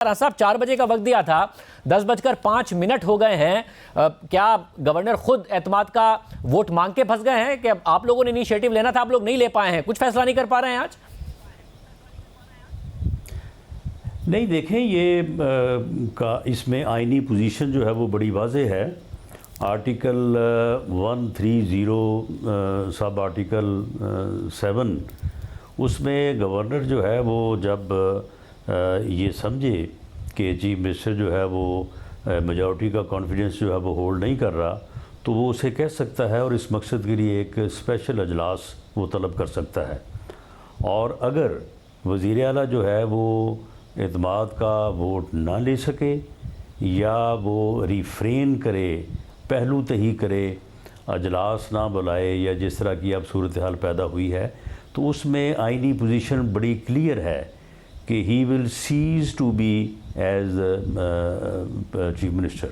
साहब 4 बजे का वक्त दिया था, 10:05 हो गए हैं। क्या गवर्नर खुद एतमाद का वोट मांग के फंस गए हैं कि आप लोगों ने इनिशिएटिव लेना था, आप लोग नहीं ले पाए हैं, कुछ फैसला नहीं कर पा रहे हैं आज? नहीं, देखें, ये इसमें आईनी पोजीशन जो है वो बड़ी वाज़ेह है। आर्टिकल 130 सब आर्टिकल 7 उसमें गवर्नर जो है वो जब ये समझे कि चीफ मिनिस्टर जो है वो मेजॉरिटी का कॉन्फिडेंस जो है वो होल्ड नहीं कर रहा, तो वो उसे कह सकता है और इस मकसद के लिए एक स्पेशल अजलास वो तलब कर सकता है। और अगर वज़ीर आला जो है वो एतमाद का वोट ना ले सके या वो रिफ्रेन करे, पहलू तही करे, अजलास ना बुलाए या जिस तरह की अब सूरत हाल पैदा हुई है, तो उसमें आईनी पोजीशन बड़ी क्लियर है कि he will cease to be as chief minister.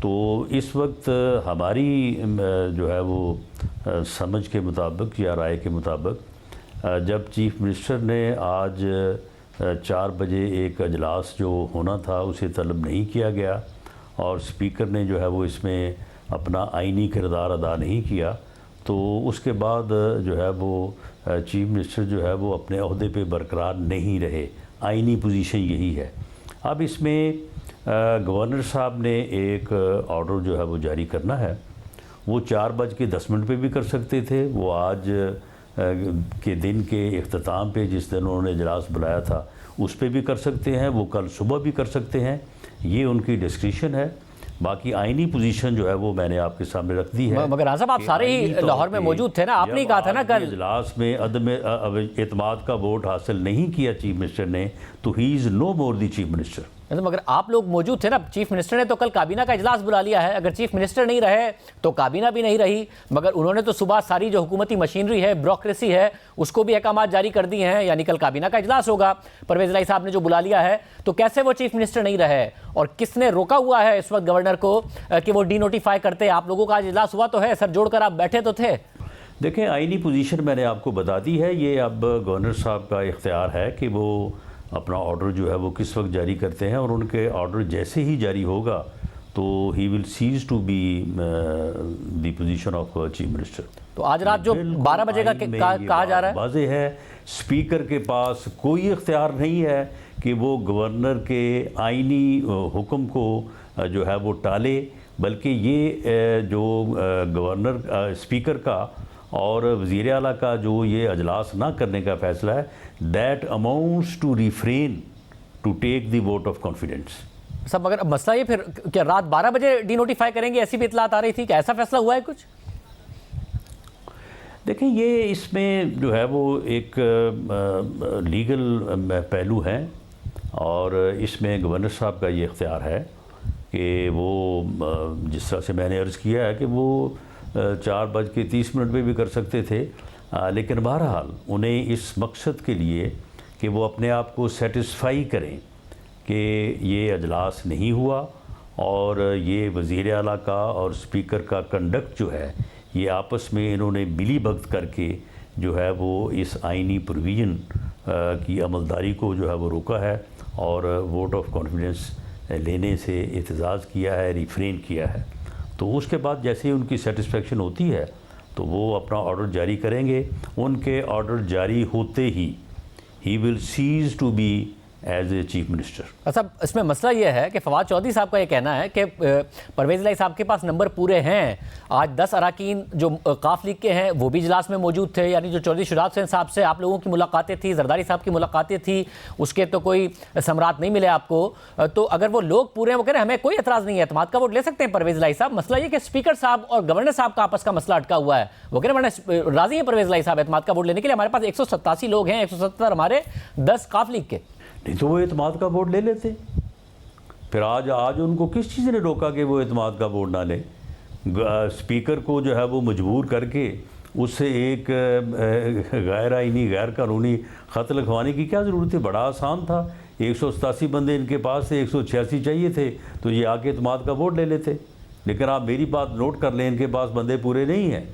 तो इस वक्त हमारी जो है वो समझ के मुताबिक या राय के मुताबिक जब चीफ मिनिस्टर ने आज 4 बजे एक अजलास जो होना था उसे तलब नहीं किया गया और स्पीकर ने जो है वो इसमें अपना आईनी किरदार अदा नहीं किया, तो उसके बाद जो है वो चीफ मिनिस्टर जो है वो अपने ओहदे पे बरकरार नहीं रहे। आईनी पोजीशन यही है। अब इसमें गवर्नर साहब ने एक ऑर्डर जो है वो जारी करना है। वो 4:10 पे भी कर सकते थे, वो आज के दिन के इख्तिताम पे जिस दिन उन्होंने इजलास बुलाया था उस पे भी कर सकते हैं, वो कल सुबह भी कर सकते हैं, ये उनकी डिस्क्रिशन है। बाकी आईनी पोजीशन जो है वो मैंने आपके सामने रख दी है। मगर आज़म, आप सारे ही लाहौर में मौजूद थे ना, आपने ही कहा था ना कल इजलास में अदम एतमाद का वोट हासिल नहीं किया चीफ मिनिस्टर ने, तो he is no more the chief minister. मगर आप लोग मौजूद थे ना, चीफ मिनिस्टर ने तो कल काबीना का इजलास बुला लिया है। अगर चीफ मिनिस्टर नहीं रहे तो काबीना भी नहीं रही, मगर उन्होंने तो सुबह सारी जो हुकूमती मशीनरी है, ब्यूरोक्रेसी है, उसको भी अहकाम जारी कर दिए हैं, यानी कल काबीना का इजलास होगा। परवेज़ इलाही साहब ने जो बुला लिया है, तो कैसे वो चीफ मिनिस्टर नहीं रहे और किसने रोका हुआ है इस वक्त गवर्नर को कि वो डीनोटिफाई करते? आप लोगों का आज इजलास हुआ तो है, सर जोड़कर आप बैठे तो थे। देखें, आईनी पोजीशन मैंने आपको बता दी है। ये अब गवर्नर साहब का इख्तियार है कि वो अपना ऑर्डर जो है वो किस वक्त जारी करते हैं, और उनके ऑर्डर जैसे ही जारी होगा तो he will cease to be the position of chief minister. तो आज रात जो 12 बजे का कहा जा रहा है, वाज़ेह है, स्पीकर के पास कोई इख्तियार नहीं है कि वो गवर्नर के आईनी हुक्म को जो है वो टाले, बल्कि ये जो गवर्नर स्पीकर का और वज़ीर आला का जो ये अजलास ना करने का फ़ैसला है, that amounts to refrain to take the vote of confidence. सब मगर मसला ये फिर क्या रात 12 बजे डीनोटिफाई करेंगे, ऐसी भी इतलात आ रही थी कि ऐसा फैसला हुआ है कुछ? देखिए, ये इसमें जो है वो एक लीगल पहलू है और इसमें गवर्नर साहब का ये इख्तियार है कि वो जिस तरह से मैंने अर्ज़ किया है कि वो 4:30 पे भी कर सकते थे, लेकिन बहरहाल उन्हें इस मकसद के लिए कि वो अपने आप को सेटिस्फाई करें कि ये अजलास नहीं हुआ और ये वज़ीर आला का और स्पीकर का कंडक्ट जो है ये आपस में इन्होंने मिली भगत करके जो है वो इस आईनी प्रोविज़न की अमलदारी को जो है वो रोका है और वोट ऑफ कॉन्फिडेंस लेने से एतजाज़ किया है, रिफ्रेन किया है। तो उसके बाद जैसे ही उनकी सेटिस्फेक्शन होती है तो वो अपना ऑर्डर जारी करेंगे। उनके ऑर्डर जारी होते he will cease to be as a chief minister. अच्छा, इसमें मसला यह है कि फवाद चौधरी साहब का ये कहना है कि परवेज़ इलाही साहब के पास नंबर पूरे हैं। आज 10 अरकान जो काफ लीग के हैं वो भी इजलास में मौजूद थे, यानी जो चौधरी शुजात हुसैन साहब से आप लोगों की मुलाकातें थी, जरदारी साहब की मुलाकातें थी, उसके तो कोई समरात नहीं मिले आपको। तो अगर वो लोग पूरे हैं, वो कह रहे हैं हमें कोई एतराज़ नहीं है, एतमाद का वोट ले सकते हैं परवेज़ इलाही साहब। मसला ये कि स्पीकर साहब और गवर्नर साहब का आपस का मसला अटका हुआ है। वो कह रहे हैं राजी है परवेज़ इलाही साहब एतमाद का वोट लेने के लिए, हमारे पास 187 लोग हैं, 170 हमारे 10 काफ लीग के। नहीं तो वो एतमाद का वोट ले लेते। फिर आज उनको किस चीज़ ने रोका कि वो एतमाद का वोट ना ले? स्पीकर को जो है वो मजबूर करके उससे एक गैर आईनी गैर कानूनी ख़त लिखवाने की क्या ज़रूरत थी? बड़ा आसान था। 187 बंदे इनके पास थे, 186 चाहिए थे, तो ये आके एतमाद का वोट ले लेते। लेकिन आप मेरी बात नोट कर लें, इनके पास बंदे पूरे नहीं हैं।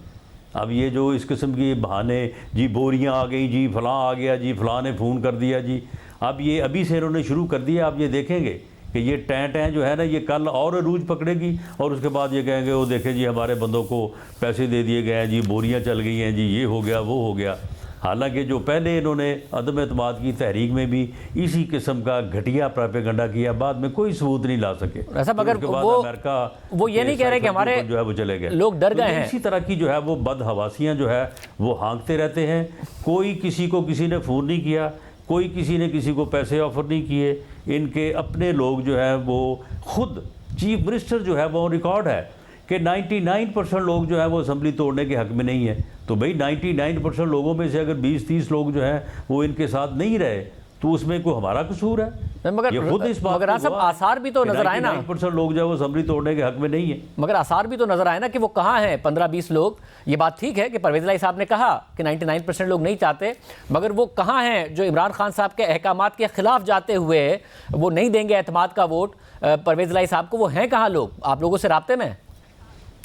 अब ये जो इस किस्म की बहाने, जी बोरियां आ गई, जी फलां आ गया, जी फलां ने फ़ोन कर दिया जी, अब ये अभी से इन्होंने शुरू कर दिया, आप ये देखेंगे कि ये टैं जो है ना, ये कल और अरूज पकड़ेगी और उसके बाद ये कहेंगे वो देखें जी हमारे बंदों को पैसे दे दिए गए हैं जी, बोरियां चल गई हैं जी, ये हो गया वो हो गया। हालांकि जो पहले इन्होंने अदम एतमाद की तहरीक में भी इसी किस्म का घटिया प्रोपेगेंडा किया, बाद में कोई सबूत नहीं ला सके। ऐसा मगर वो ये नहीं कह रहे कि हमारे जो है वो चले गए, लोग डर गए हैं। इसी तरह की जो है वो बदहवासियाँ जो है वो हाँकते रहते हैं। कोई किसी को किसी ने फ़ोन नहीं किया, कोई किसी ने किसी को पैसे ऑफर नहीं किए। इनके अपने लोग जो है वो खुद चीफ मिनिस्टर जो है वो रिकॉर्ड है कि 99% लोग जो है वो असम्बली तोड़ने के हक में नहीं है। तो भाई 99% लोगों में से अगर 20-30 लोग जो हैं वो इनके साथ नहीं रहे तो उसमें कोई हमारा कसूर है? मगर ये खुद इस बात मगर सब आसार भी तो नजर आए ना, 99% लोग जो है वो असम्बली तोड़ने के हक में नहीं है। मगर आसार भी तो नजर आए ना कि वो कहाँ हैं 15-20 लोग। ये बात ठीक है कि परवेज़ इलाही साहब ने कहा कि 99% लोग नहीं चाहते, मगर वो कहाँ हैं जो इमरान खान साहब के अहकामात के खिलाफ जाते हुए वो नहीं देंगे एतमाद का वोट परवेज़ इलाही साहब को? वो हैं कहाँ लोग? आप लोगों से राब्ते में?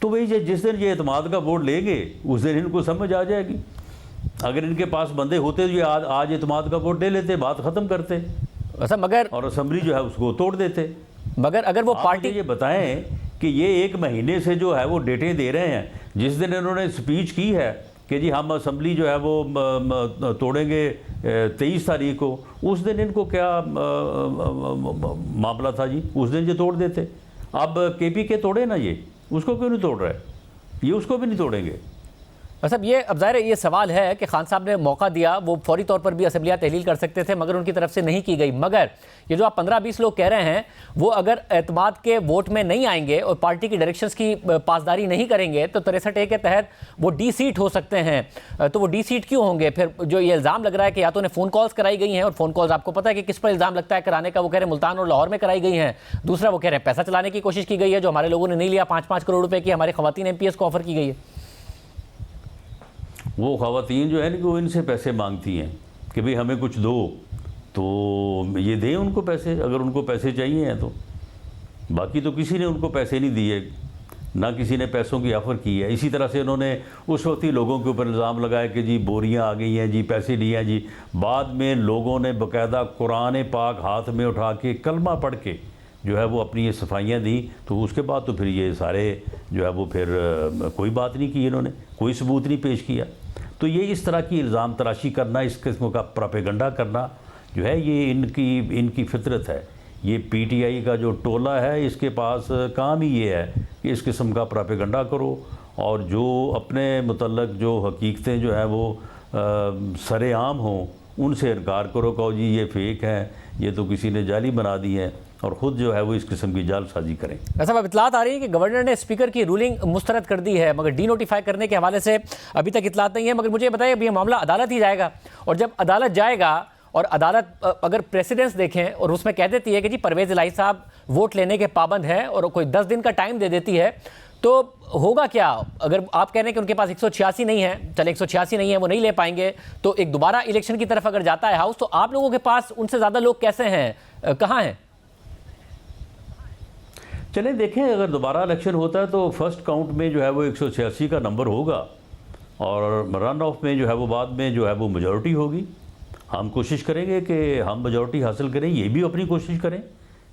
तो भाई जिस दिन ये एतमाद का वोट लेंगे उस दिन इनको समझ आ जाएगी। अगर इनके पास बंदे होते तो ये आज एतमाद का वोट ले लेते, बात ख़त्म करते ऐसा, मगर और असम्बली जो है उसको तोड़ देते। मगर अगर वो पार्टी ये बताएं कि ये 1 महीने से जो है वो डेटें दे रहे हैं, जिस दिन इन्होंने स्पीच की है कि जी हम असम्बली जो है वो तोड़ेंगे 23 तारीख को, उस दिन इनको क्या मामला था जी? उस दिन ये तोड़ देते। अब KP के तोड़े ना, ये उसको क्यों नहीं तोड़ रहे? ये उसको भी नहीं तोड़ेंगे। मतलब ये अब ज़ाहिर है ये सवाल है कि खान साहब ने मौका दिया, वो फौरी तौर पर भी असम्बलियाँ तहलील कर सकते थे, मगर उनकी तरफ से नहीं की गई। मगर ये जो आप 15-20 लोग कह रहे हैं वो अगर एतमाद के वोट में नहीं आएंगे और पार्टी की डायरेक्शंस की पासदारी नहीं करेंगे तो 63A के तहत वो डी सीट हो सकते हैं। तो वो डी सीट क्यों होंगे? फिर जो ये इल्ज़ाम लग रहा है कि या तो उन्हें फ़ोन कॉल्स कराई गई हैं, और फ़ोन कॉल्स आपको पता है कि किस पर इल्ज़ाम लगता है कराने का, वो कह रहे हैं मुल्तान और लाहौर में कराई गई हैं। दूसरा वो कह रहे हैं पैसा चलाने की कोशिश की गई है जो हमारे लोगों ने नहीं लिया, 5-5 करोड़ रुपये की हमारे ख़वातीन MPS को ऑफर की गई है। वो ख़वातीन जो है ना कि वो इनसे पैसे मांगती हैं कि भाई हमें कुछ दो, तो ये दें उनको पैसे अगर उनको पैसे चाहिए हैं तो। बाकी तो किसी ने उनको पैसे नहीं दिए, ना किसी ने पैसों की ऑफ़र की है। इसी तरह से उन्होंने उस वक्त ही लोगों के ऊपर इल्ज़ाम लगाया कि जी बोरियां आ गई हैं जी, पैसे लिए हैं जी। बाद में लोगों ने बाकायदा कुरान पाक हाथ में उठा के कलमा पढ़ के जो है वो अपनी ये सफाइयाँ दी। तो उसके बाद तो फिर ये सारे जो है वो फिर कोई बात नहीं की, इन्होंने कोई सबूत नहीं पेश किया। तो ये इस तरह की इल्ज़ाम तराशी करना, इस किस्म का प्रोपेगेंडा करना जो है ये इनकी फितरत है। ये PTI का जो टोला है इसके पास काम ही ये है कि इस किस्म का प्रोपेगेंडा करो और जो अपने मुतल्लक जो हकीकतें जो है वो सरेआम हों उनसे इनकार करो, कहो जी ये फ़ेक है, ये तो किसी ने जाली बना दी है, और ख़ुद जो है वो इस किस्म की जालसाजी करें। ऐसा अब इतलात आ रही है कि गवर्नर ने स्पीकर की रूलिंग मुस्तरद कर दी है, मगर डीनोटिफाई करने के हवाले से अभी तक इतलात नहीं है। मगर मुझे बताइए अभी ये मामला अदालत ही जाएगा, और जब अदालत जाएगा और अदालत अगर प्रेसिडेंस देखें और उसमें कह देती है कि जी परवेज़ इलाही साहब वोट लेने के पाबंद हैं और कोई 10 दिन का टाइम दे देती है, तो होगा क्या? अगर आप कह रहे हैं कि उनके पास 186 नहीं है, चले 186 नहीं है, वो नहीं ले पाएंगे, तो एक दोबारा इलेक्शन की तरफ अगर जाता है हाउस, तो आप लोगों के पास उनसे ज़्यादा लोग कैसे हैं, कहाँ हैं? चले देखें, अगर दोबारा इलेक्शन होता है तो फर्स्ट काउंट में जो है वो 186 का नंबर होगा और रन ऑफ में जो है वो बाद में जो है वो मेजॉरिटी होगी। हम कोशिश करेंगे कि हम मेजॉरिटी हासिल करें, ये भी अपनी कोशिश करें,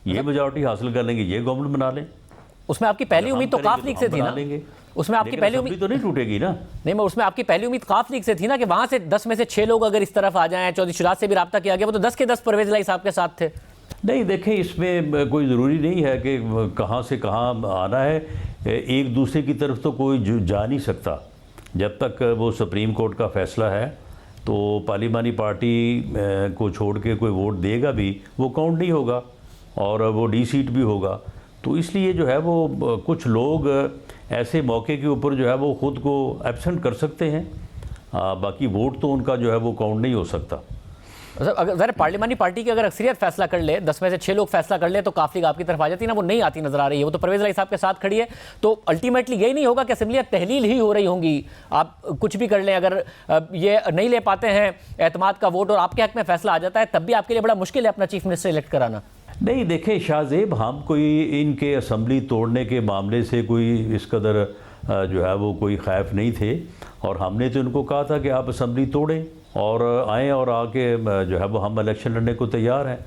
ये मेजॉरिटी हासिल कर लेंगे, ये गवर्नमेंट बना लें। उसमें आपकी पहली उम्मीद तो काफ लीग से थी ना? उसमें आपकी पहली उम्मीद तो नहीं टूटेगी ना? नहीं, मैं उसमें आपकी पहली उम्मीद काफ लीग से थी ना कि वहां से 10 में से 6 लोग अगर इस तरफ आ जाएं, चौधरी शुरात से भी रब्ता किया गया, वो तो 10 के 10 परवेज़ इलाही साहब के साथ थे। नहीं देखें, इसमें कोई ज़रूरी नहीं है कि कहाँ से कहाँ आना है, एक दूसरे की तरफ तो कोई जा नहीं सकता। जब तक वो सुप्रीम कोर्ट का फ़ैसला है तो पार्लिमानी पार्टी को छोड़ के कोई वोट देगा भी वो काउंट नहीं होगा और वो डी सीट भी होगा। तो इसलिए जो है वो कुछ लोग ऐसे मौके के ऊपर जो है वो ख़ुद को एब्सेंट कर सकते हैं, बाकी वोट तो उनका जो है वो काउंट नहीं हो सकता। अगर ज़रा पार्लिमानी पार्टी की अगर अक्सरियत फैसला कर ले, 10 में से 6 लोग फैसला कर ले, तो काफ लीग आपकी तरफ आ जाती है ना, वो नहीं आती नजर आ रही है। वो तो परवेज़ इलाही साहब के साथ खड़ी है, तो अल्टीमेटली यही नहीं होगा कि असेंबलियाँ तहलील ही हो रही होंगी। आप कुछ भी कर लें, अगर ये नहीं ले पाते हैं एतमाद का वोट और आपके हक में फैसला आ जाता है, तब भी आपके लिए बड़ा मुश्किल है अपना चीफ मिनिस्टर इलेक्ट कराना। नहीं देखें शाहजेब, हम कोई इनके असम्बली तोड़ने के मामले से कोई इस कदर जो है वो कोई खैफ नहीं थे, और हमने तो इनको कहा था कि आप असम्बली तोड़ें, और आएँ और आके जो है वो हम इलेक्शन लड़ने को तैयार हैं।